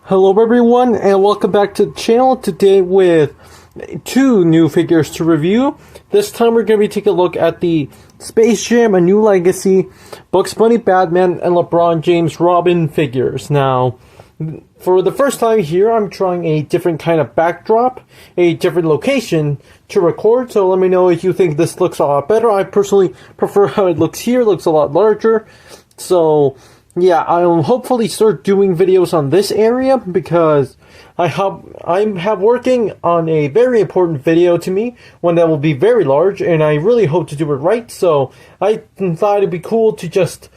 Hello everyone, and welcome back to the channel today with two new figures to review. This time we're going to be taking a look at the Space Jam: A New Legacy, Bugs Bunny Batman, and LeBron James Robin figures. Now, for the first time here, I'm trying a different kind of backdrop, a different location to record, so let me know if you think this looks a lot better. I personally prefer how it looks here. It looks a lot larger, so yeah, I'll hopefully start doing videos on this area because I'm working on a very important video to me, one that will be very large, and I really hope to do it right. So I thought it'd be cool to just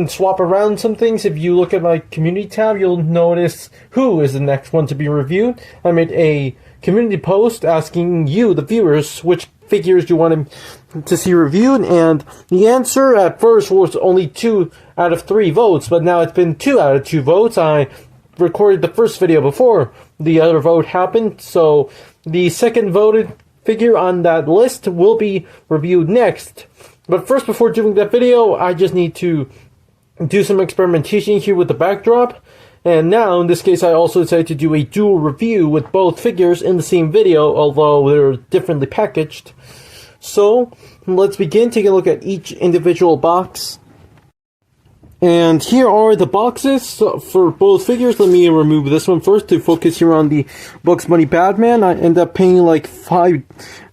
swap around some things. If you look at my community tab, you'll notice who is the next one to be reviewed. I made a community post asking you, the viewers, which figures you want to see reviewed, and the answer at first was only 2 out of 3 votes, but now it's been 2 out of 2 votes. I recorded the first video before the other vote happened, so the second voted figure on that list will be reviewed next. But first, before doing that video, I just need to do some experimentation here with the backdrop. And now, in this case, I also decided to do a dual review with both figures in the same video, although they're differently packaged. So, let's begin taking a look at each individual box. And here are the boxes for both figures. Let me remove this one first to focus here on the Bugs Bunny Batman. I end up paying like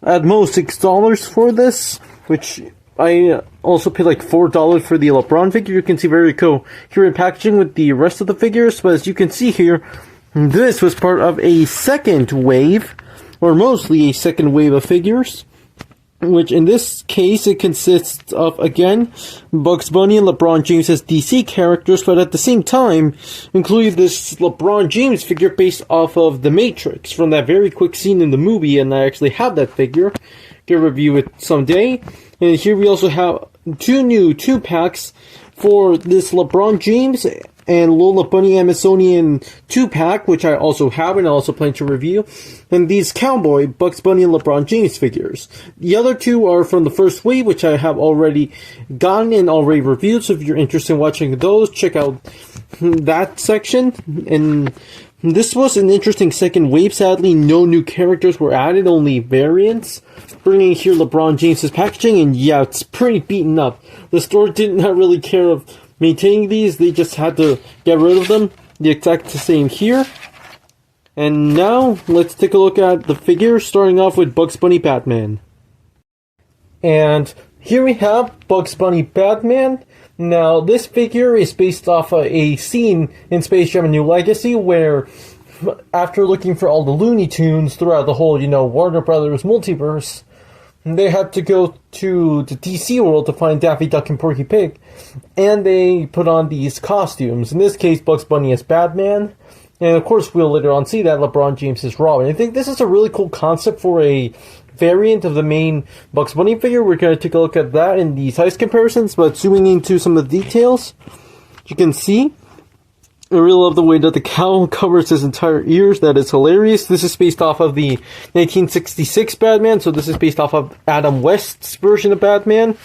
at most $6 for this, which I also paid like $4 for the LeBron figure. You can see very cool here in packaging with the rest of the figures. But as you can see here, this was part of a second wave, or mostly a second wave of figures, which in this case it consists of, again, Bugs Bunny and LeBron James as DC characters, but at the same time included this LeBron James figure based off of The Matrix from that very quick scene in the movie, and I actually have that figure. Get review it someday. And here we also have 2 new 2-packs for this LeBron James and Lola Bunny Amazonian 2-pack, which I also have and I also plan to review. And these Cowboy, Bugs Bunny, and LeBron James figures. The other 2 are from the first wave, which I have already gotten and already reviewed. So if you're interested in watching those, check out that section. And this was an interesting second wave. Sadly, no new characters were added, only variants. Bringing here LeBron James's packaging, and yeah, it's pretty beaten up. The store did not really care of maintaining these, they just had to get rid of them. The exact same here. And now, let's take a look at the figure, starting off with Bugs Bunny Batman. And here we have Bugs Bunny Batman. Now, this figure is based off a scene in Space Jam: A New Legacy where, after looking for all the Looney Tunes throughout the whole, Warner Brothers multiverse, they had to go to the DC world to find Daffy Duck and Porky Pig, and they put on these costumes. In this case, Bugs Bunny as Batman, and of course we'll later on see that LeBron James is Robin. I think this is a really cool concept for a variant of the main Bugs Bunny figure. We're going to take a look at that in the size comparisons, but zooming into some of the details, you can see I really love the way that the cowl covers his entire ears. That is hilarious. This is based off of the 1966 Batman, so this is based off of Adam West's version of Batman.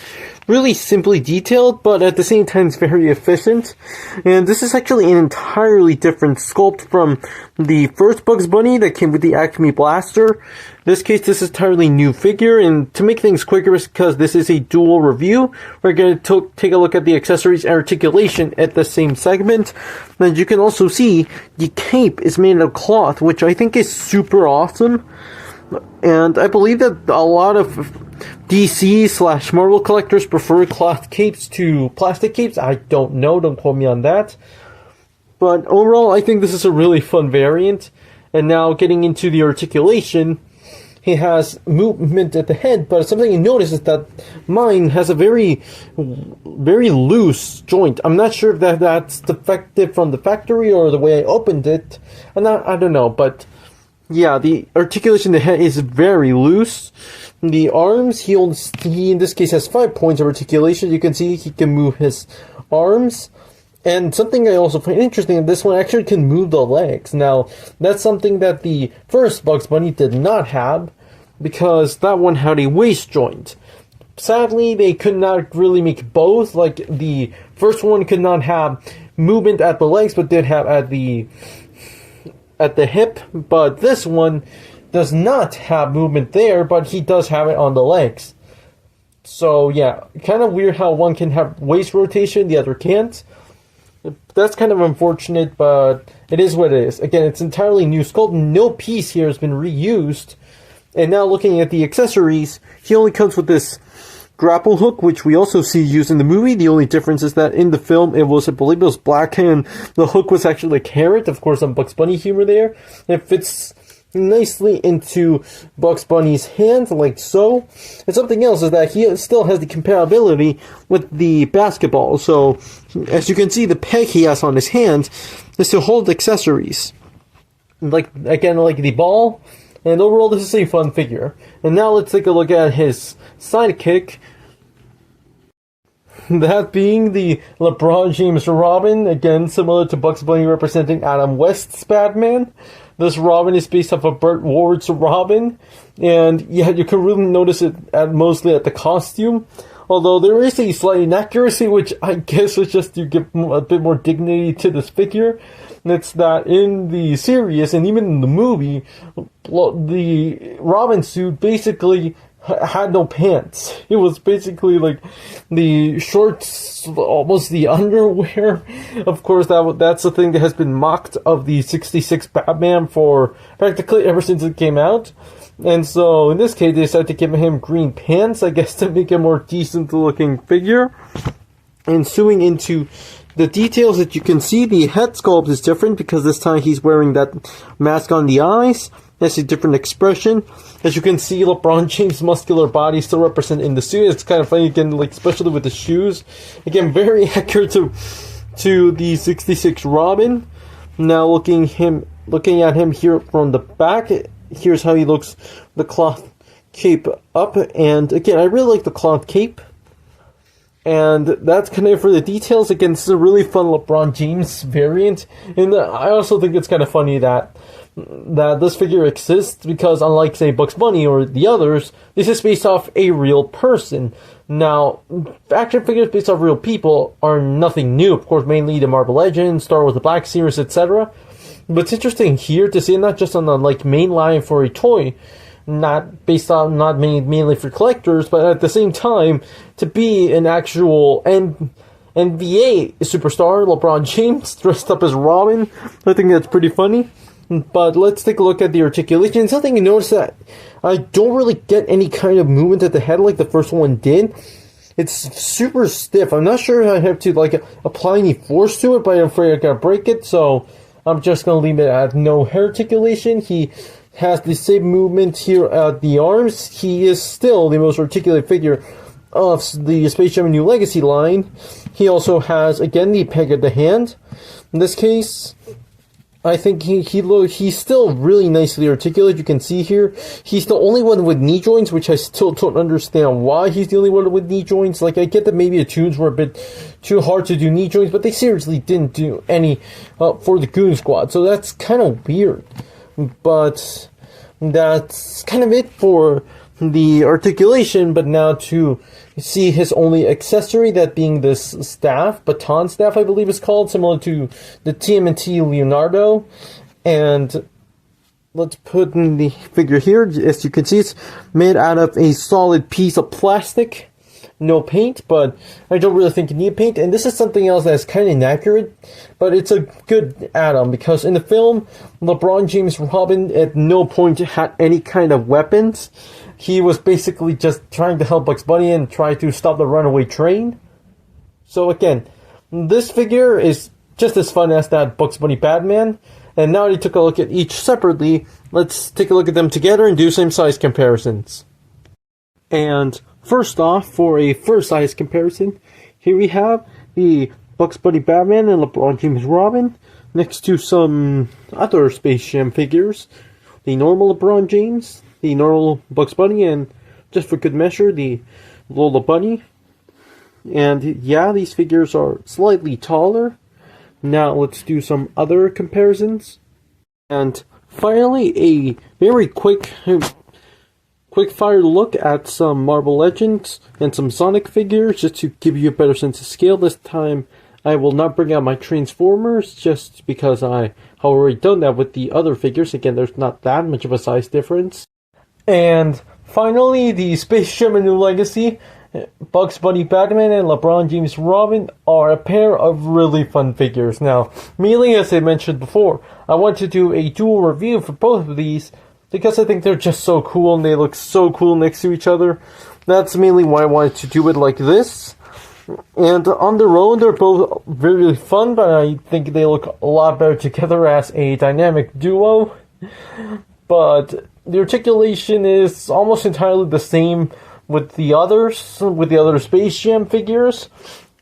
Really simply detailed, but at the same time it's very efficient. And this is actually an entirely different sculpt from the first Bugs Bunny that came with the Acme Blaster. In this case, this is an entirely new figure, and to make things quicker, because this is a dual review, we're going to take a look at the accessories and articulation at the same segment. And you can also see the cape is made of cloth, which I think is super awesome. And I believe that a lot of DC/Marvel collectors prefer cloth capes to plastic capes. I don't know, don't quote me on that. But overall, I think this is a really fun variant. And now getting into the articulation, he has movement at the head, but something you notice is that mine has a very loose joint. I'm not sure if that's defective from the factory or the way I opened it. I don't know, but yeah, the articulation in the head is very loose. The arms, he in this case has 5 points of articulation. You can see he can move his arms. And something I also find interesting, this one actually can move the legs. Now, that's something that the first Bugs Bunny did not have, because that one had a waist joint. Sadly, they could not really make both. Like, the first one could not have movement at the legs, but did have at the at the hip, but this one does not have movement there, but he does have it on the legs. So yeah, kind of weird how one can have waist rotation, the other can't. That's kind of unfortunate, but it is what it is. Again, it's entirely new sculpt. No piece here has been reused. And now looking at the accessories, he only comes with this grapple hook, which we also see used in the movie. The only difference is that in the film, it was, I believe it was black, and the hook was actually a carrot. Of course, some Bugs Bunny humor there. It fits nicely into Bugs Bunny's hand, like so. And something else is that he still has the comparability with the basketball. So, as you can see, the peg he has on his hand is to hold accessories. Like, again, like the ball. And overall, this is a fun figure. And now let's take a look at his sidekick. That being the LeBron James Robin. Again, similar to Bugs Bunny representing Adam West's Batman. This Robin is based off of Burt Ward's Robin. And yeah, you can really notice it mostly at the costume. Although there is a slight inaccuracy, which I guess is just to give a bit more dignity to this figure. And it's that in the series, and even in the movie, the Robin suit basically had no pants. It was basically like the shorts, almost the underwear. Of course, that's the thing that has been mocked of the 66 Batman for practically ever since it came out. And so, in this case, they decided to give him green pants, I guess, to make a more decent-looking figure. And suing into the details that you can see, the head sculpt is different because this time he's wearing that mask on the eyes. That's a different expression. As you can see, LeBron James' muscular body still represented in the suit. It's kind of funny, again, like especially with the shoes. Again, very accurate to the 66 Robin. Now, looking at him here from the back, here's how he looks, the cloth cape up. And again, I really like the cloth cape. And that's kind of for the details. Again, this is a really fun LeBron James variant. And I also think it's kind of funny that this figure exists because, unlike, say, Bugs Bunny or the others, this is based off a real person. Now, action figures based off real people are nothing new. Of course, mainly the Marvel Legends, Star Wars The Black Series, etc. But it's interesting here to see it not just on the main line for a toy, not based on, not mainly for collectors, but at the same time to be an actual NBA superstar, LeBron James dressed up as Robin. I think that's pretty funny. But let's take a look at the articulation. Something you notice that I don't really get any kind of movement at the head like the first one did. It's super stiff. I'm not sure if I have to apply any force to it, but I'm afraid I'm gonna break it. So I'm just gonna leave it at no hair articulation. He has the same movement here at the arms. He is still the most articulate figure of the Space Jam New Legacy line. He also has, again, the peg at the hand. In this case, I think he's still really nicely articulate. You can see here, he's the only one with knee joints, which I still don't understand why he's the only one with knee joints. Like, I get that maybe the tunes were a bit too hard to do knee joints, but they seriously didn't do any for the Goon Squad. So that's kind of weird. But that's kind of it for the articulation. But now to see his only accessory, that being this staff, baton staff I believe it's called, similar to the TMNT Leonardo. And let's put in the figure here. As you can see, it's made out of a solid piece of plastic. No paint, but I don't really think you need paint. And this is something else that's kind of inaccurate, but it's a good add-on because in the film, LeBron James Robin at no point had any kind of weapons. He was basically just trying to help Bugs Bunny and try to stop the runaway train. So again, this figure is just as fun as that Bugs Bunny Batman. And now that you took a look at each separately, let's take a look at them together and do some size comparisons. And first off, for a first size comparison, here we have the Bugs Bunny Batman and LeBron James Robin next to some other Space Jam figures. The normal LeBron James, the normal Bugs Bunny, and just for good measure, the Lola Bunny. And yeah, these figures are slightly taller. Now let's do some other comparisons. And finally, a very quick fire look at some Marvel Legends and some Sonic figures, just to give you a better sense of scale. This time I will not bring out my Transformers just because I have already done that with the other figures. Again, there's not that much of a size difference. And finally, the Space Jam: A New Legacy, Bugs Bunny Batman and LeBron James Robin are a pair of really fun figures. Now, mainly as I mentioned before, I want to do a dual review for both of these because I think they're just so cool and they look so cool next to each other. That's mainly why I wanted to do it like this. And on their own, they're both really fun, but I think they look a lot better together as a dynamic duo. But the articulation is almost entirely the same with the other Space Jam figures.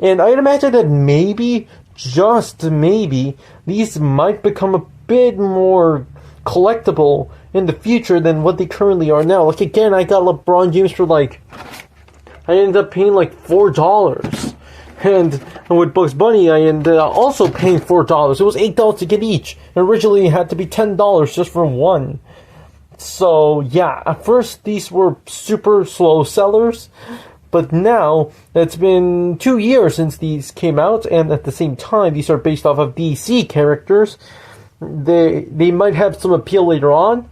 And I'd imagine that maybe, just maybe, these might become a bit more collectible in the future than what they currently are now. Like, again, I got LeBron James for I ended up paying like $4. And with Bugs Bunny, I ended up also paying $4. It was $8 to get each. Originally, it had to be $10 just for one. So, yeah, at first these were super slow sellers, but now it's been 2 years since these came out, and at the same time, these are based off of DC characters. They might have some appeal later on,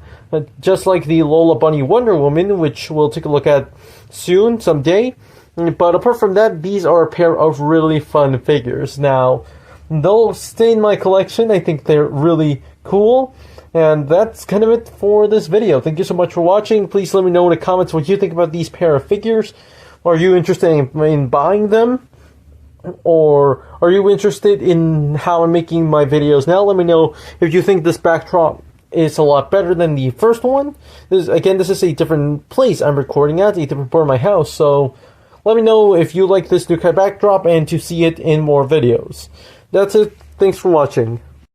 just like the Lola Bunny Wonder Woman, which we'll take a look at soon, someday. But apart from that, these are a pair of really fun figures. Now, they'll stay in my collection. I think they're really cool. And that's kind of it for this video. Thank you so much for watching. Please let me know in the comments what you think about these pair of figures. Are you interested in buying them? Or are you interested in how I'm making my videos now? Let me know if you think this backdrop is a lot better than the first one. This is a different place I'm recording at, a different part of my house. So let me know if you like this new kind of backdrop and to see it in more videos. That's it. Thanks for watching.